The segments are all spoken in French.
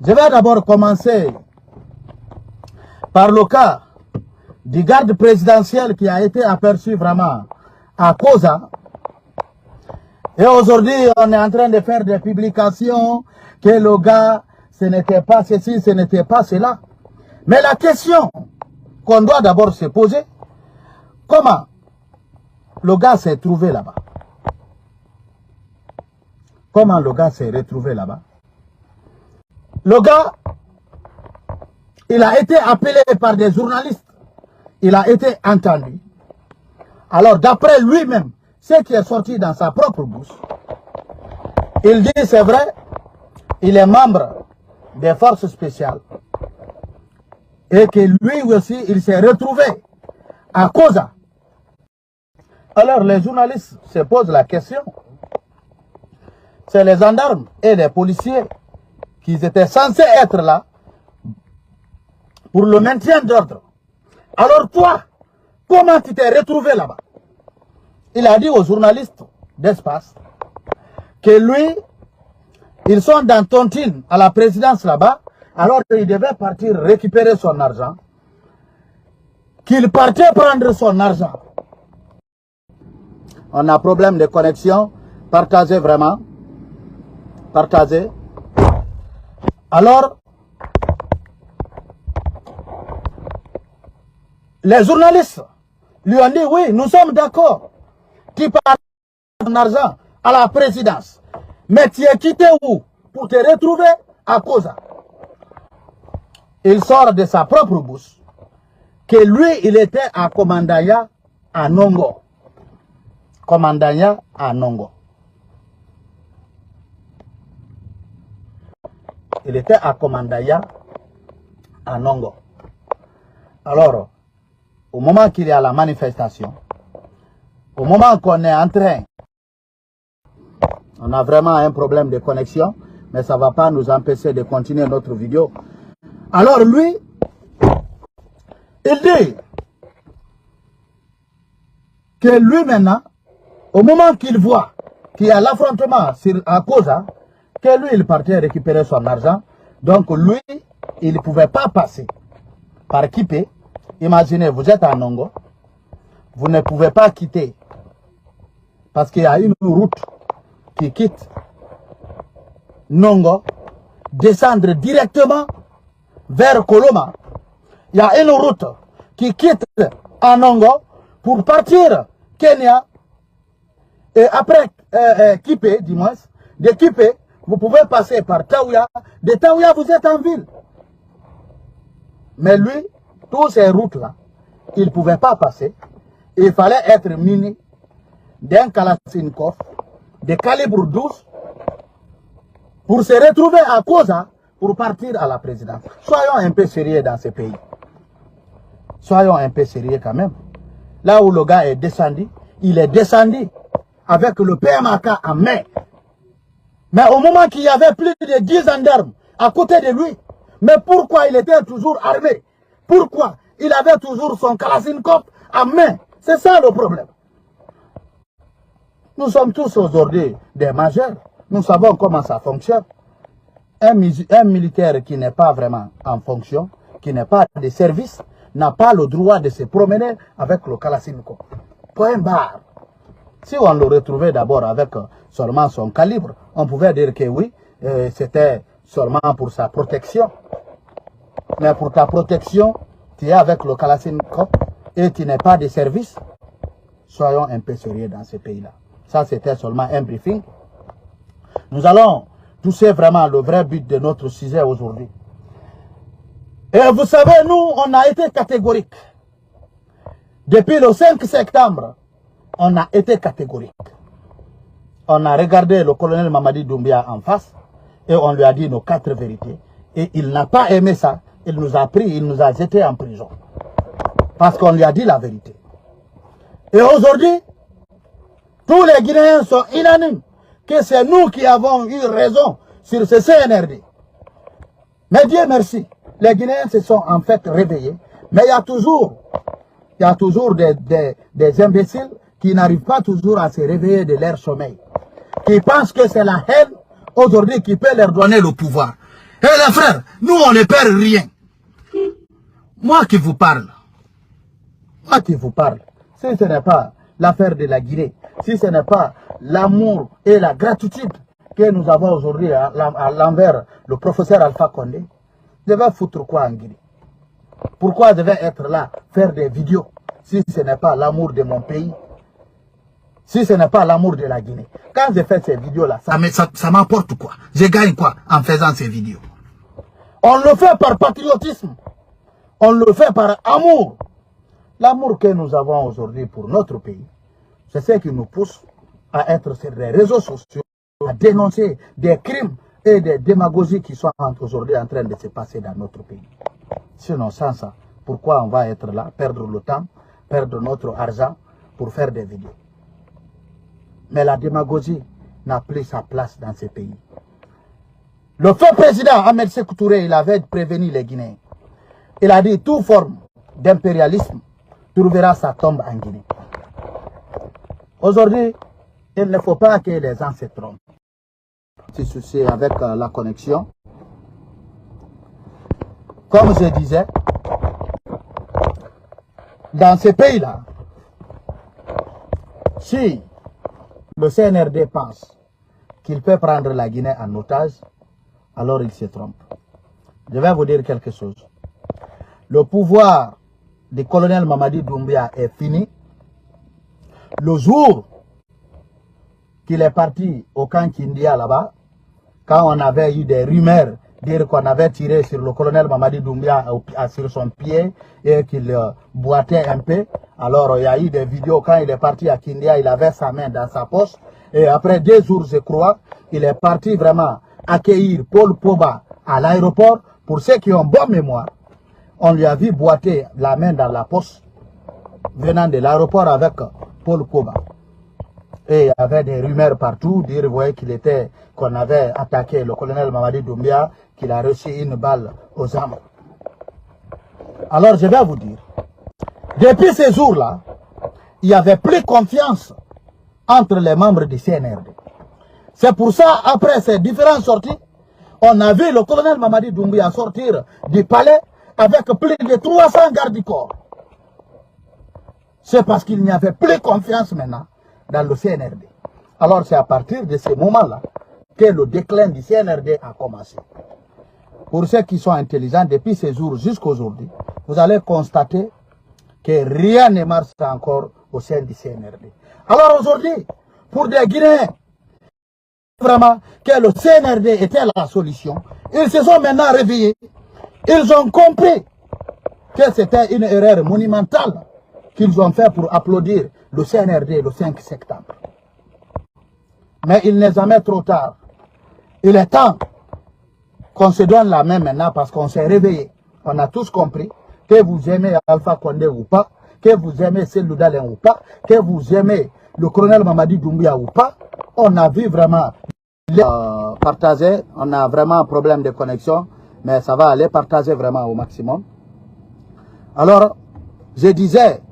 Je vais d'abord commencer par le cas du garde présidentiel qui a été aperçu vraiment à Koza. Et aujourd'hui, on est en train de faire des publications que le gars, ce n'était pas ceci, ce n'était pas cela. Mais la question qu'on doit d'abord se poser, comment le gars s'est trouvé là-bas? Comment le gars s'est retrouvé là-bas? Le gars, il a été appelé par des journalistes. Il a été entendu. Alors, d'après lui-même, ce qui est sorti dans sa propre bouche, il dit, c'est vrai, il est membre des forces spéciales. Et que lui aussi, il s'est retrouvé à Koza. Alors, les journalistes se posent la question. C'est les gendarmes et les policiers qui étaient censés être là pour le maintien d'ordre. Alors toi, comment tu t'es retrouvé là-bas? Il a dit aux journalistes d'Espace que lui, ils sont dans Tontine à la présidence là-bas, alors qu'il devait partir récupérer son argent, qu'il partait prendre son argent. On a problème de connexion, partagez vraiment, partagez. Alors, les journalistes lui ont dit, oui, nous sommes d'accord. Tu parles de ton argent à la présidence. Mais tu es quitté où pour te retrouver à Koza? Il sort de sa propre bouche que lui, il était à Komandaya à Nongo. Komandaya à Nongo. Il était à Komandaya à Nongo. Alors, au moment qu'il y a la manifestation, au moment qu'on est en train, on a vraiment un problème de connexion, mais ça ne va pas nous empêcher de continuer notre vidéo. Alors lui, il dit que lui maintenant, au moment qu'il voit qu'il y a l'affrontement à Koza, que lui il partait récupérer son argent, donc lui, il ne pouvait pas passer par Kipé. Imaginez, vous êtes à Nongo, vous ne pouvez pas quitter, parce qu'il y a une route qui quitte Nongo, descendre directement vers Koloma. Il y a une route qui quitte à Nongo pour partir Kenya, et après Kipé, du moins, de Kipé, vous pouvez passer par Taouya, de Taouya vous êtes en ville. Mais lui, toutes ces routes-là, il ne pouvait pas passer. Il fallait être muni d'un Kalachnikov de calibre 12 pour se retrouver à Koza pour partir à la présidence. Soyons un peu sérieux dans ce pays. Soyons un peu sérieux quand même. Là où le gars est descendu, il est descendu avec le PMAK en main. Mais au moment qu'il y avait plus de 10 gendarmes à côté de lui, mais pourquoi il était toujours armé? Pourquoi il avait toujours son Kalachnikov en main? C'est ça le problème. Nous sommes tous aujourd'hui des majeurs. Nous savons comment ça fonctionne. Un militaire qui n'est pas vraiment en fonction, qui n'est pas de service, n'a pas le droit de se promener avec le Kalachnikov. Point barre. Si on le retrouvait d'abord avec seulement son calibre, on pouvait dire que oui, c'était seulement pour sa protection. Mais pour ta protection, tu es avec le Kalachnikov et tu n'es pas de service. Soyons un peu sérieux dans ce pays-là. Ça, c'était seulement un briefing. Nous allons toucher vraiment le vrai but de notre sujet aujourd'hui. Et vous savez, nous, on a été catégoriques. Depuis le 5 septembre, on a été catégoriques. On a regardé le colonel Mamadi Doumbia en face et on lui a dit nos 4 vérités. Et il n'a pas aimé ça. Il nous a pris, il nous a jetés en prison. Parce qu'on lui a dit la vérité. Et aujourd'hui, tous les Guinéens sont unanimes que c'est nous qui avons eu raison sur ce CNRD. Mais Dieu merci, les Guinéens se sont en fait réveillés. Mais il y a toujours des imbéciles qui n'arrivent pas toujours à se réveiller de leur sommeil. Qui pensent que c'est la haine aujourd'hui qui peut leur donner le pouvoir. Et les frères, nous on ne perd rien. Moi qui vous parle, si ce n'est pas l'affaire de la Guinée, si ce n'est pas l'amour et la gratitude que nous avons aujourd'hui à l'envers le professeur Alpha Condé, je vais foutre quoi en Guinée? Pourquoi je vais être là, faire des vidéos, si ce n'est pas l'amour de mon pays, si ce n'est pas l'amour de la Guinée? Quand je fais ces vidéos-là, ça m'apporte quoi? Je gagne quoi en faisant ces vidéos? On le fait par patriotisme, on le fait par amour. L'amour que nous avons aujourd'hui pour notre pays, c'est ce qui nous pousse à être sur les réseaux sociaux, à dénoncer des crimes et des démagogies qui sont aujourd'hui en train de se passer dans notre pays. Sinon, sans ça, pourquoi on va être là, perdre le temps, perdre notre argent pour faire des vidéos? Mais la démagogie n'a plus sa place dans ce pays. Le feu président Ahmed Sékou Touré, il avait prévenu les Guinéens. Il a dit toute forme d'impérialisme trouvera sa tombe en Guinée. Aujourd'hui, il ne faut pas que les gens se trompent. C'est avec la connexion. Comme je disais, dans ces pays-là, si le CNRD pense qu'il peut prendre la Guinée en otage, alors il se trompe. Je vais vous dire quelque chose. Le pouvoir du colonel Mamadi Doumbouya est fini. Le jour qu'il est parti au camp Kindia là-bas, quand on avait eu des rumeurs dire qu'on avait tiré sur le colonel Mamadi Doumbouya sur son pied et qu'il boitait un peu, alors il y a eu des vidéos quand il est parti à Kindia, il avait sa main dans sa poche et après 2 jours je crois, il est parti vraiment accueillir Paul Pogba à l'aéroport. Pour ceux qui ont bonne mémoire, on lui a vu boiter la main dans la poche venant de l'aéroport avec Paul Pogba. Et il y avait des rumeurs partout, dire qu'on avait attaqué le colonel Mamadi Doumbouya, qu'il a reçu une balle aux armes. Alors je vais vous dire, depuis ces jours-là, il n'y avait plus confiance entre les membres du CNRD. C'est pour ça, après ces différentes sorties, on a vu le colonel Mamadi Doumbouya sortir du palais avec plus de 300 gardes du corps. C'est parce qu'il n'y avait plus confiance maintenant dans le CNRD. Alors c'est à partir de ce moment-là que le déclin du CNRD a commencé. Pour ceux qui sont intelligents, depuis ces jours jusqu'à aujourd'hui, vous allez constater que rien ne marche encore au sein du CNRD. Alors aujourd'hui, pour des Guinéens, vraiment que le CNRD était la solution, ils se sont maintenant réveillés. Ils ont compris que c'était une erreur monumentale qu'ils ont fait pour applaudir le CNRD le 5 septembre. Mais il n'est jamais trop tard. Il est temps qu'on se donne la main maintenant parce qu'on s'est réveillé. On a tous compris que vous aimez Alpha Condé ou pas, que vous aimez Cellou Dalein ou pas, que vous aimez le colonel Mamadi Doumbouya ou pas. On a vu vraiment partager. On a vraiment un problème de connexion, mais ça va aller partager vraiment au maximum. Alors, je disais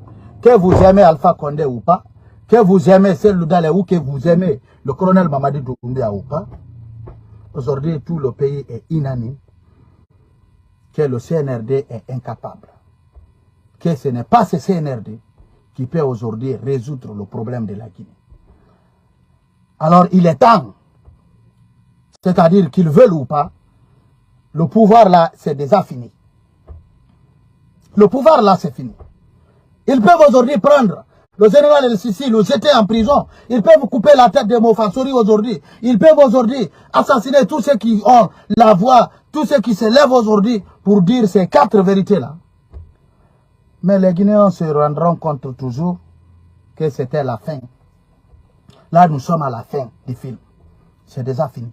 que vous aimez Alpha Condé ou pas, que vous aimez Cellou Dalein ou que vous aimez le colonel Mamadi Doumbouya ou pas, aujourd'hui tout le pays est unanime que le CNRD est incapable. Que ce n'est pas ce CNRD qui peut aujourd'hui résoudre le problème de la Guinée. Alors il est temps, c'est-à-dire qu'ils veulent ou pas, le pouvoir là c'est déjà fini. Le pouvoir là c'est fini. Ils peuvent aujourd'hui prendre le général El Sisi, le jeter en prison. Ils peuvent couper la tête de Mofassori aujourd'hui. Ils peuvent aujourd'hui assassiner tous ceux qui ont la voix, tous ceux qui se lèvent aujourd'hui pour dire ces 4 vérités-là. Mais les Guinéens se rendront compte toujours que c'était la fin. Là, nous sommes à la fin du film. C'est déjà fini.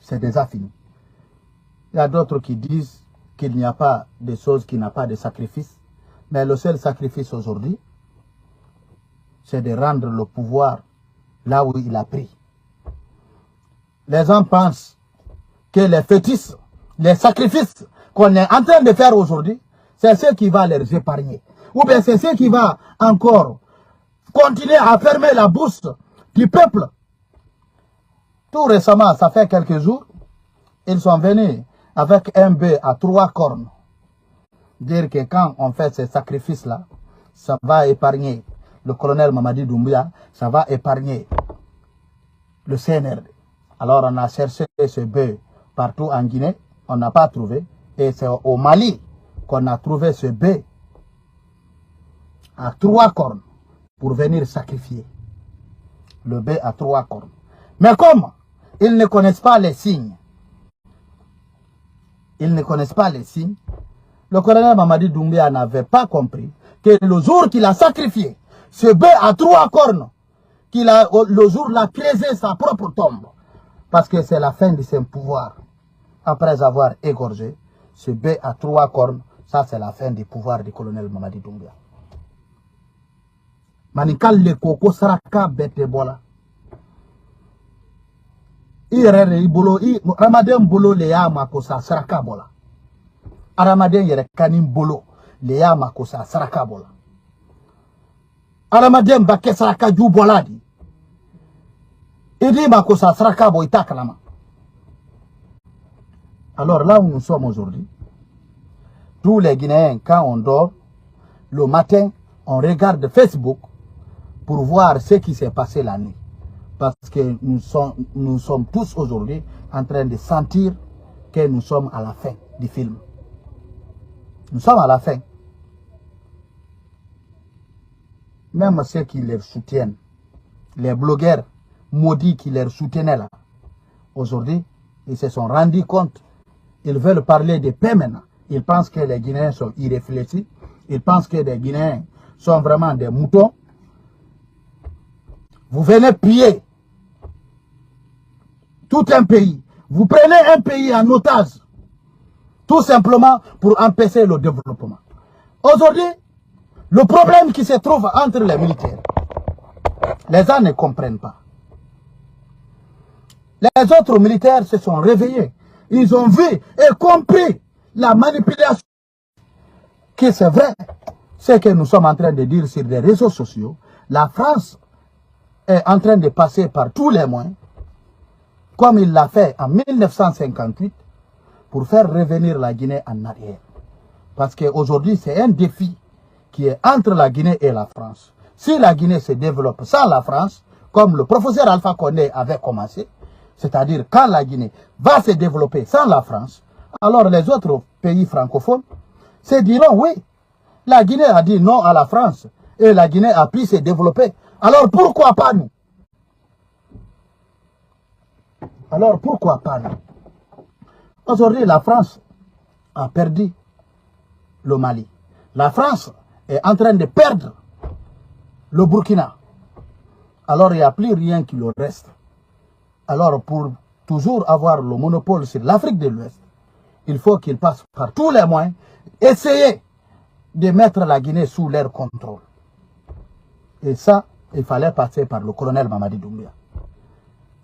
C'est déjà fini. Il y a d'autres qui disent qu'il n'y a pas de choses, qu'il n'y a pas de sacrifice. Mais le seul sacrifice aujourd'hui, c'est de rendre le pouvoir là où il a pris. Les gens pensent que les fétiches, les sacrifices qu'on est en train de faire aujourd'hui, c'est ce qui va les épargner. Ou bien c'est ce qui va encore continuer à fermer la bouche du peuple. Tout récemment, ça fait quelques jours, ils sont venus avec un bœuf à 3 cornes. Dire que quand on fait ces sacrifices-là, ça va épargner le colonel Mamadi Doumbouya, ça va épargner le CNRD. Alors on a cherché ce bœuf partout en Guinée, on n'a pas trouvé. Et c'est au Mali qu'on a trouvé ce bœuf à 3 cornes pour venir sacrifier. Le bœuf à 3 cornes. Mais comme ils ne connaissent pas les signes, le colonel Mamadi Doumbouya n'avait pas compris que le jour qu'il a sacrifié ce bœuf à 3 cornes, le jour où il a creusé sa propre tombe, parce que c'est la fin de son pouvoir. Après avoir égorgé ce bœuf à 3 cornes, ça c'est la fin du pouvoir du colonel Mamadi Doumbouya. Manikal le koko saraka bete bola. Irere ibolo Ramadan bolo le yama kosa saraka bola. Ramadan yere kanim bolo le yama kosa saraka bola. Ramadan bakke saraka ju bola di. Idi makosa saraka bo itakalama. Alors là où nous sommes aujourd'hui, tous les Guinéens, quand on dort, le matin, on regarde Facebook pour voir ce qui s'est passé la nuit. Parce que nous sommes tous aujourd'hui en train de sentir que nous sommes à la fin du film. Nous sommes à la fin. Même ceux qui les soutiennent, les blogueurs maudits qui les soutenaient là, aujourd'hui, ils se sont rendus compte. Ils veulent parler de paix maintenant. Ils pensent que les Guinéens sont irréfléchis. Ils pensent que les Guinéens sont vraiment des moutons. Vous venez piller tout un pays. Vous prenez un pays en otage. Tout simplement pour empêcher le développement. Aujourd'hui, le problème qui se trouve entre les militaires, les gens ne comprennent pas. Les autres militaires se sont réveillés. Ils ont vu et compris la manipulation. Que c'est vrai, ce que nous sommes en train de dire sur les réseaux sociaux, la France est en train de passer par tous les moyens, comme il l'a fait en 1958, pour faire revenir la Guinée en arrière. Parce qu'aujourd'hui, c'est un défi qui est entre la Guinée et la France. Si la Guinée se développe sans la France, comme le professeur Alpha Condé avait commencé, c'est-à-dire quand la Guinée va se développer sans la France, alors les autres pays francophones se diront oui, la Guinée a dit non à la France et la Guinée a pu se développer. Alors pourquoi pas nous? Alors pourquoi pas nous? Aujourd'hui, la France a perdu le Mali. La France est en train de perdre le Burkina. Alors il n'y a plus rien qui le reste. Alors pour toujours avoir le monopole sur l'Afrique de l'Ouest, il faut qu'il passe par tous les moyens, essayer de mettre la Guinée sous leur contrôle. Et ça, il fallait passer par le colonel Mamadi Doumbouya.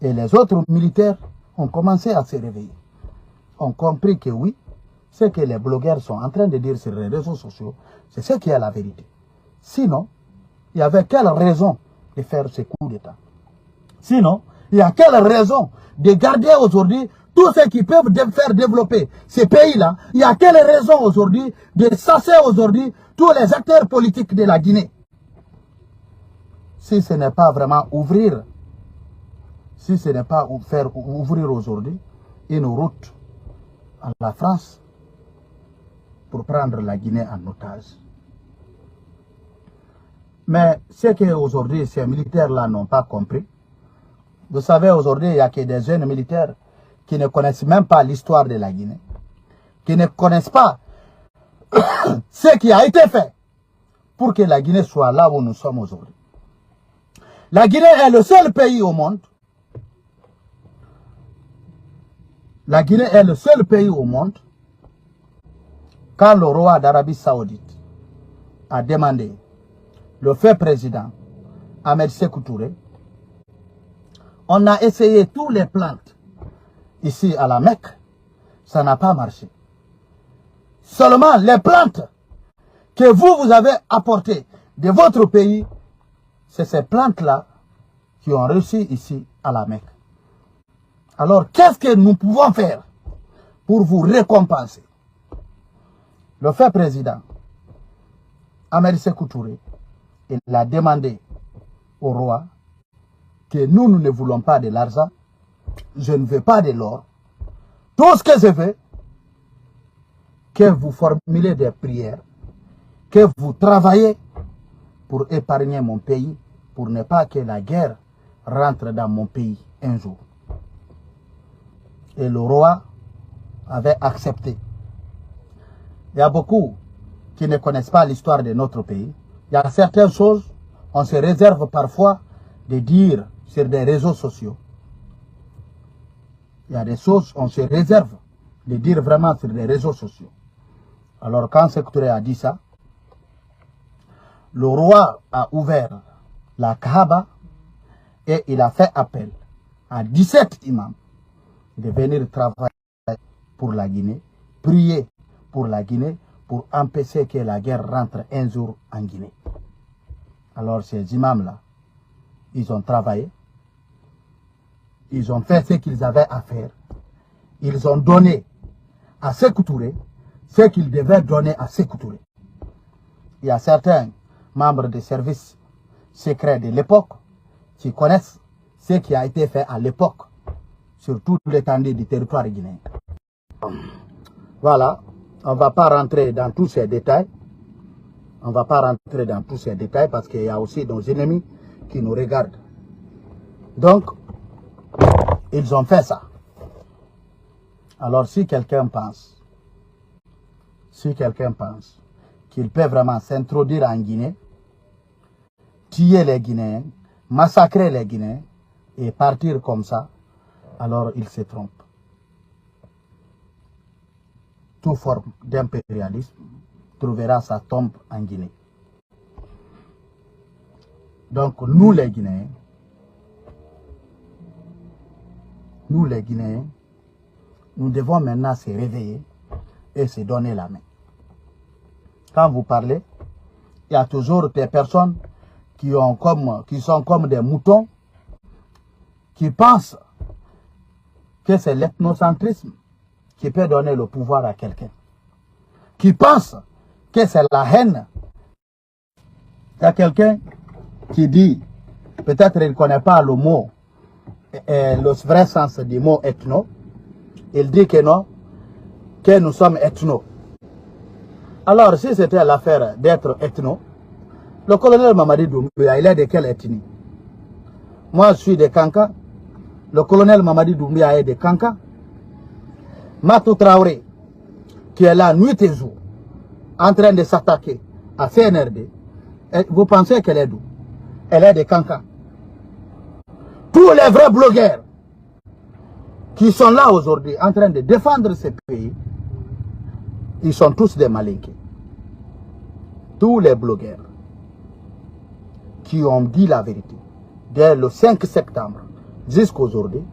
Et les autres militaires ont commencé à se réveiller. Ont compris que oui, ce que les blogueurs sont en train de dire sur les réseaux sociaux, c'est ce qui est la vérité. Sinon, il y avait quelle raison de faire ce coup d'État? Sinon, il y a quelle raison de garder aujourd'hui tous ceux qui peuvent faire développer ces pays-là? Il y a quelle raison aujourd'hui de chasser aujourd'hui tous les acteurs politiques de la Guinée? Si ce n'est pas vraiment ouvrir, si ce n'est pas faire ouvrir aujourd'hui une route à la France pour prendre la Guinée en otage. Mais ce que aujourd'hui ces militaires-là n'ont pas compris, vous savez, aujourd'hui, il n'y a que des jeunes militaires qui ne connaissent même pas l'histoire de la Guinée, qui ne connaissent pas ce qui a été fait pour que la Guinée soit là où nous sommes aujourd'hui. La Guinée est le seul pays au monde. La Guinée est le seul pays au monde quand le roi d'Arabie Saoudite a demandé le fait président Ahmed Sékou Touré. On a essayé tous les plantes ici à la Mecque, ça n'a pas marché. Seulement les plantes que vous avez apportées de votre pays, c'est ces plantes-là qui ont réussi ici à la Mecque. Alors qu'est-ce que nous pouvons faire pour vous récompenser. Le fait président, Ahmed Sékou Touré, il a demandé au roi que nous ne voulons pas de l'argent, je ne veux pas de l'or. Tout ce que je veux, que vous formulez des prières, que vous travaillez pour épargner mon pays, pour ne pas que la guerre rentre dans mon pays un jour. Et le roi avait accepté. Il y a beaucoup qui ne connaissent pas l'histoire de notre pays. Il y a certaines choses, on se réserve parfois de dire sur des réseaux sociaux. Il y a des choses, on se réserve de dire vraiment sur les réseaux sociaux. Alors quand Sékou Touré a dit ça, le roi a ouvert la Kaaba et il a fait appel à 17 imams de venir travailler pour la Guinée, prier pour la Guinée, pour empêcher que la guerre rentre un jour en Guinée. Alors ces imams-là, ils ont travaillé, ils ont fait ce qu'ils avaient à faire, ils ont donné à Sékou Touré ce qu'ils devaient donner à Sékou Touré. Il y a certains membres des services secrets de l'époque qui connaissent ce qui a été fait à l'époque sur toute l'étendue du territoire guinéen. Voilà, on ne va pas rentrer dans tous ces détails. On ne va pas rentrer dans tous ces détails parce qu'il y a aussi nos ennemis qui nous regardent. Donc, ils ont fait ça. Alors si quelqu'un pense qu'il peut vraiment s'introduire en Guinée, tuer les Guinéens, massacrer les Guinéens et partir comme ça, alors il se trompe. Toute forme d'impérialisme trouvera sa tombe en Guinée. Donc nous les Guinéens, nous devons maintenant se réveiller et se donner la main. Quand vous parlez, il y a toujours des personnes qui sont comme des moutons, qui pensent que c'est l'ethnocentrisme qui peut donner le pouvoir à quelqu'un, qui pensent que c'est la haine. Il y a quelqu'un qui dit, peut-être il ne connaît pas le mot, le vrai sens du mot ethno, il dit que non, que nous sommes ethno. Alors si c'était l'affaire d'être ethno, le colonel Mamadi Doumbouya, il est de quelle ethnie? Moi je suis de Kanka, le colonel Mamadi Doumbouya est de Kanka. Matou Traoré, qui est là nuit et jour, en train de s'attaquer à CNRD, vous pensez qu'elle est d'où? Elle est de Kanka. Tous les vrais blogueurs qui sont là aujourd'hui en train de défendre ce pays, ils sont tous des malinqués. Tous les blogueurs qui ont dit la vérité, dès le 5 septembre jusqu'à aujourd'hui,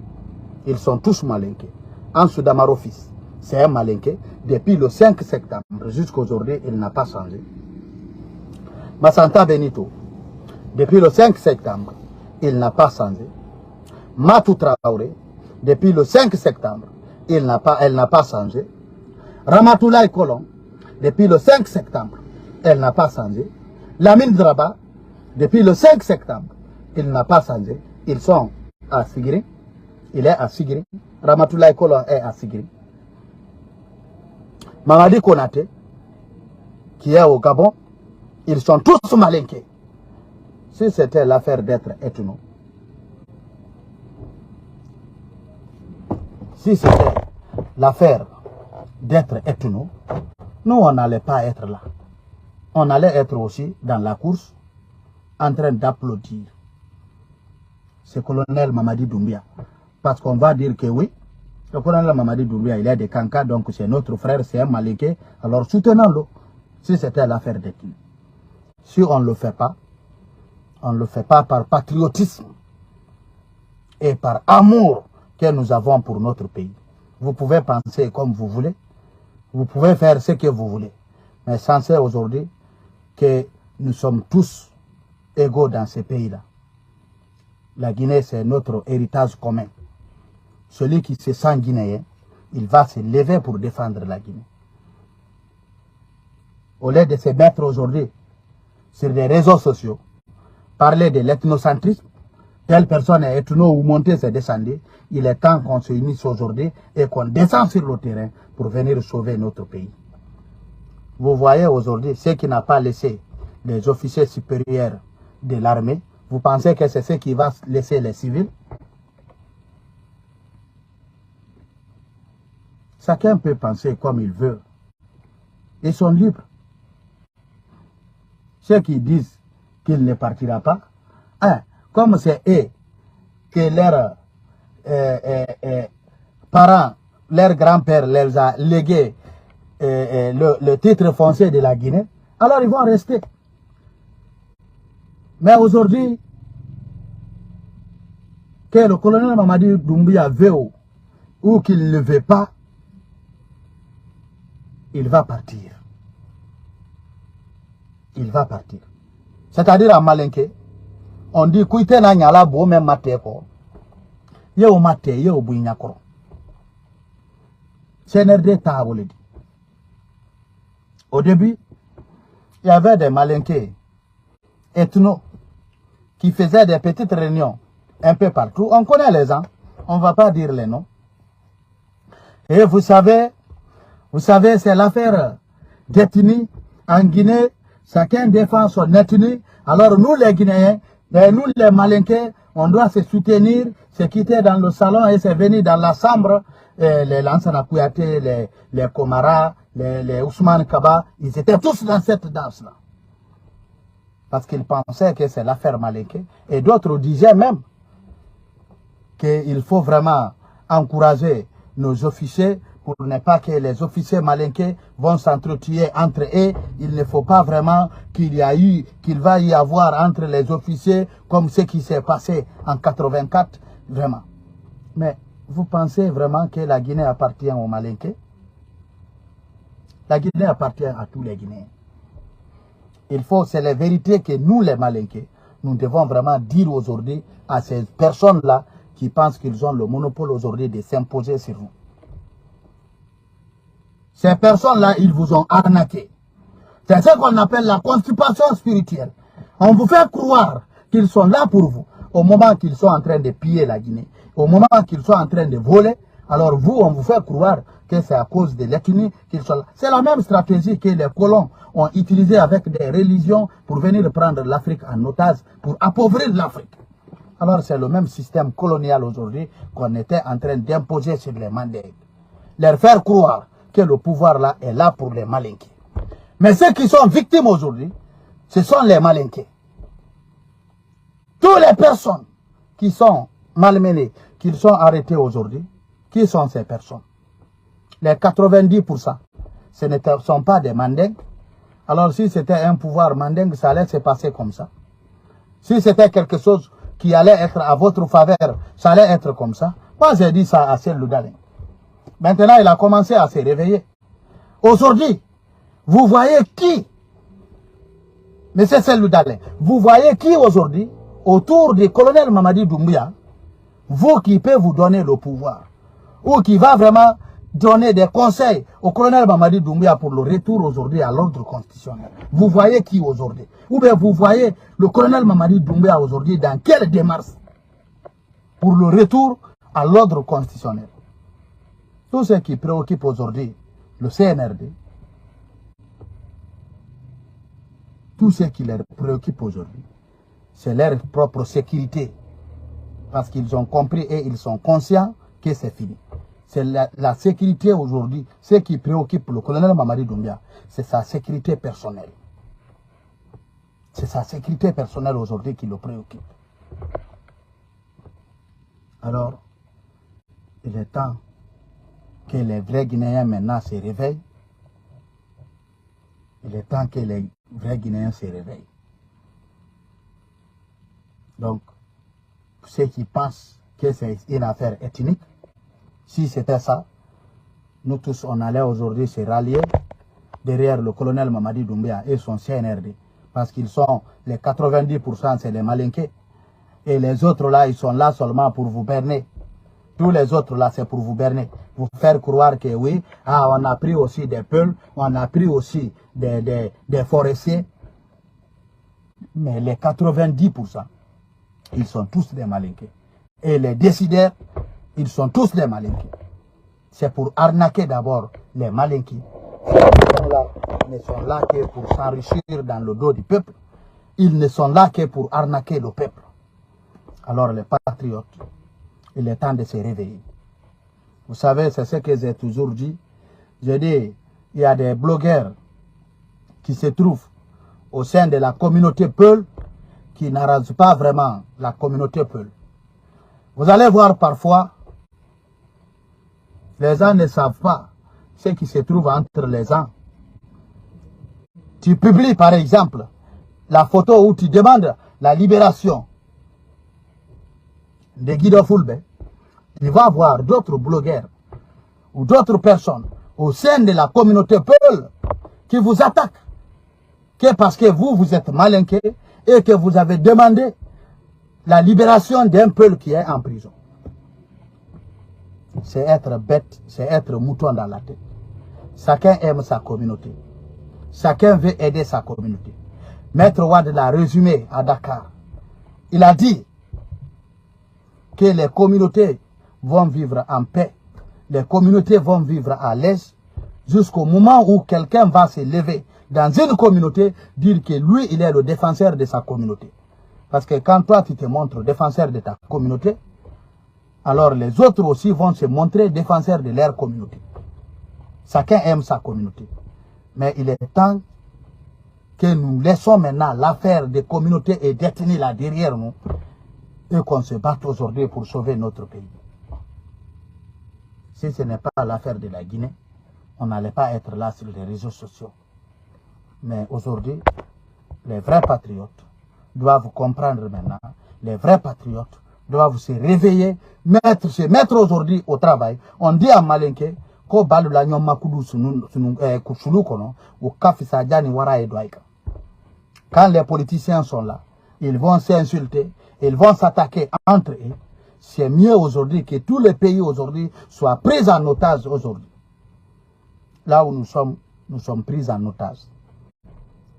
ils sont tous malinqués. Ansou Damaro fils, c'est un malinqué. Depuis le 5 septembre jusqu'à aujourd'hui, il n'a pas changé. Massanta Benito, depuis le 5 septembre, il n'a pas changé. Matou Traoré, depuis le 5 septembre, elle n'a pas changé. Ramatoulaye Colomb, depuis le 5 septembre, elle n'a pas changé. Lamine Draba, depuis le 5 septembre, il n'a pas changé. Ils sont à Sigiri. Il est à Sigiri. Ramatoulaye Colomb est à Sigiri. Mamadi Konaté, qui est au Gabon, ils sont tous malinqués. Si c'était l'affaire d'être ethno, si c'était l'affaire d'être ethno, nous on n'allait pas être là. On allait être aussi dans la course, en train d'applaudir ce colonel Mamadi Doumbouya. Parce qu'on va dire que oui, le colonel Mamadi Doumbouya, il est de Kanka, donc c'est notre frère, c'est un malinqué, alors soutenons-le. Si c'était l'affaire d'ethno. Si on ne le fait pas, on ne le fait pas par patriotisme et par amour que nous avons pour notre pays. Vous pouvez penser comme vous voulez, vous pouvez faire ce que vous voulez, mais sachez aujourd'hui que nous sommes tous égaux dans ce pays-là. La Guinée, c'est notre héritage commun. Celui qui se sent guinéen, il va se lever pour défendre la Guinée. Au lieu de se mettre aujourd'hui sur des réseaux sociaux, parler de l'ethnocentrisme, telle personne est ethno ou monter, c'est descendre, il est temps qu'on se unisse aujourd'hui et qu'on descende sur le terrain pour venir sauver notre pays. Vous voyez aujourd'hui, ce qui n'a pas laissé les officiers supérieurs de l'armée, vous pensez que c'est ce qui va laisser les civils? Chacun peut penser comme il veut. Ils sont libres. Ceux qui disent qu'il ne partira pas, hein, comme c'est eux que leurs parents, leurs grands-pères leur a légué le titre foncier de la Guinée, alors ils vont rester. Mais aujourd'hui, que le colonel Mamadi Doumbouya veut ou qu'il ne veut pas, il va partir. Il va partir. C'est-à-dire en malinké, on dit kuite na nyala bo même maté ko. Ye o maté, ye o buinya ko. CNRD ta dit. Au début, il y avait des malinqués ethno qui faisaient des petites réunions un peu partout. On connaît les gens, on ne va pas dire les noms. Et vous savez, c'est l'affaire d'ethnie en Guinée. Chacun défend son ethnie. Alors nous les Guinéens, nous les Malinqués, on doit se soutenir, se quitter dans le salon et se venir dans la chambre. Les Lansana Kouyaté, les Komara, les Ousmane Kaba, ils étaient tous dans cette danse-là. Parce qu'ils pensaient que c'est l'affaire Malinké. Et d'autres disaient même qu'il faut vraiment encourager nos officiers pour ne pas que les officiers malinqués vont s'entretuer entre eux. Il ne faut pas vraiment qu'il va y avoir entre les officiers comme ce qui s'est passé en 84, vraiment. Mais vous pensez vraiment que la Guinée appartient aux Malinqués? La Guinée appartient à tous les Guinéens. C'est la vérité que nous, les Malinqués, nous devons vraiment dire aujourd'hui à ces personnes-là qui pensent qu'ils ont le monopole aujourd'hui de s'imposer sur vous. Ces personnes-là, ils vous ont arnaqué. C'est ce qu'on appelle la constipation spirituelle. On vous fait croire qu'ils sont là pour vous. Au moment qu'ils sont en train de piller la Guinée, au moment qu'ils sont en train de voler, alors vous, on vous fait croire que c'est à cause de l'ethnie qu'ils sont là. C'est la même stratégie que les colons ont utilisée avec des religions pour venir prendre l'Afrique en otage, pour appauvrir l'Afrique. Alors c'est le même système colonial aujourd'hui qu'on était en train d'imposer sur les Mandingues. Leur faire croire que le pouvoir là est là pour les Malinqués. Mais ceux qui sont victimes aujourd'hui, ce sont les Malinqués. Toutes les personnes qui sont malmenées, qui sont arrêtées aujourd'hui, qui sont ces personnes? Les 90%, ce ne sont pas des Mandingues. Alors si c'était un pouvoir Mandingue, ça allait se passer comme ça. Si c'était quelque chose qui allait être à votre faveur, ça allait être comme ça. Moi j'ai dit ça à Cellou Dalein. Maintenant, il a commencé à se réveiller. Aujourd'hui, vous voyez qui? Mais c'est Cellou Dalein. Vous voyez qui aujourd'hui, autour du colonel Mamadi Doumbouya, vous qui peut vous donner le pouvoir, ou qui va vraiment donner des conseils au colonel Mamadi Doumbouya pour le retour aujourd'hui à l'ordre constitutionnel. Vous voyez qui aujourd'hui? Ou bien vous voyez le colonel Mamadi Doumbouya aujourd'hui dans quelle démarche pour le retour à l'ordre constitutionnel? Tout ce qui préoccupe aujourd'hui le CNRD, tout ce qui les préoccupe aujourd'hui, c'est leur propre sécurité. Parce qu'ils ont compris et ils sont conscients que c'est fini. C'est la sécurité aujourd'hui, ce qui préoccupe le colonel Mamadi Doumbouya, c'est sa sécurité personnelle. C'est sa sécurité personnelle aujourd'hui qui le préoccupe. Alors, il est temps que les vrais Guinéens maintenant se réveillent. Il est temps que les vrais Guinéens se réveillent. Donc, ceux qui pensent que c'est une affaire ethnique, si c'était ça, nous tous on allait aujourd'hui se rallier derrière le colonel Mamadi Doumbouya et son CNRD. Parce qu'ils sont, les 90% c'est les Malinqués. Et les autres là, ils sont là seulement pour vous berner. Tous les autres là, c'est pour vous berner. Vous faire croire que oui, on a pris aussi des peuls, on a pris aussi des forestiers. Mais les 90%, ils sont tous des malinqués. Et les décideurs, ils sont tous des malinqués. C'est pour arnaquer d'abord les malinqués. Ils ne sont là que pour s'enrichir dans le dos du peuple. Ils ne sont là que pour arnaquer le peuple. Alors les patriotes, il est temps de se réveiller. Vous savez, c'est ce que j'ai toujours dit. Je dis, il y a des blogueurs qui se trouvent au sein de la communauté Peul qui n'arrangent pas vraiment la communauté Peul. Vous allez voir parfois, les gens ne savent pas ce qui se trouve entre les gens. Tu publies par exemple la photo où tu demandes la libération de Guido Fulbe. Tu vas voir d'autres blogueurs ou d'autres personnes au sein de la communauté Peul qui vous attaquent. Que parce que vous êtes malinqué et que vous avez demandé la libération d'un Peul qui est en prison. C'est être bête, c'est être mouton dans la tête. Chacun aime sa communauté. Chacun veut aider sa communauté. Maître Wade l'a résumé à Dakar. Il a dit que les communautés vont vivre en paix. Les communautés vont vivre à l'aise jusqu'au moment où quelqu'un va se lever dans une communauté, dire que lui, il est le défenseur de sa communauté. Parce que quand toi, tu te montres défenseur de ta communauté, alors les autres aussi vont se montrer défenseurs de leur communauté. Chacun aime sa communauté. Mais il est temps que nous laissons maintenant l'affaire des communautés et détenues là derrière nous et qu'on se batte aujourd'hui pour sauver notre pays. Si ce n'est pas l'affaire de la Guinée, on n'allait pas être là sur les réseaux sociaux. Mais aujourd'hui, les vrais patriotes doivent comprendre maintenant. Les vrais patriotes doivent se réveiller, se mettre aujourd'hui au travail. On dit à Malinké, quand les politiciens sont là, ils vont s'insulter, ils vont s'attaquer entre eux. C'est mieux aujourd'hui que tous les pays aujourd'hui soient pris en otage aujourd'hui. Là où nous sommes pris en otage.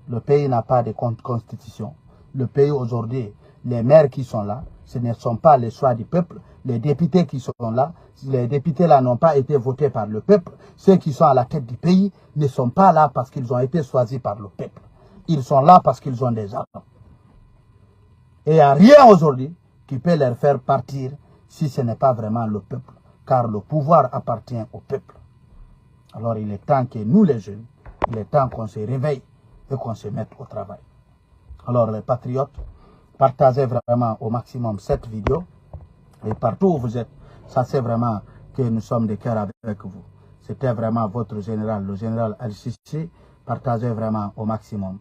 Le pays n'a pas de constitution. Le pays aujourd'hui, les maires qui sont là, ce ne sont pas les choix du peuple. Les députés qui sont là, les députés là n'ont pas été votés par le peuple. Ceux qui sont à la tête du pays ne sont pas là parce qu'ils ont été choisis par le peuple. Ils sont là parce qu'ils ont des armes. Et il n'y a rien aujourd'hui qui peut leur faire partir si ce n'est pas vraiment le peuple. Car le pouvoir appartient au peuple. Alors il est temps que nous les jeunes, il est temps qu'on se réveille et qu'on se mette au travail. Alors les patriotes, partagez vraiment au maximum cette vidéo. Et partout où vous êtes, sachez vraiment que nous sommes de cœur avec vous. C'était vraiment votre général, le général Al-Sisi. Partagez vraiment au maximum.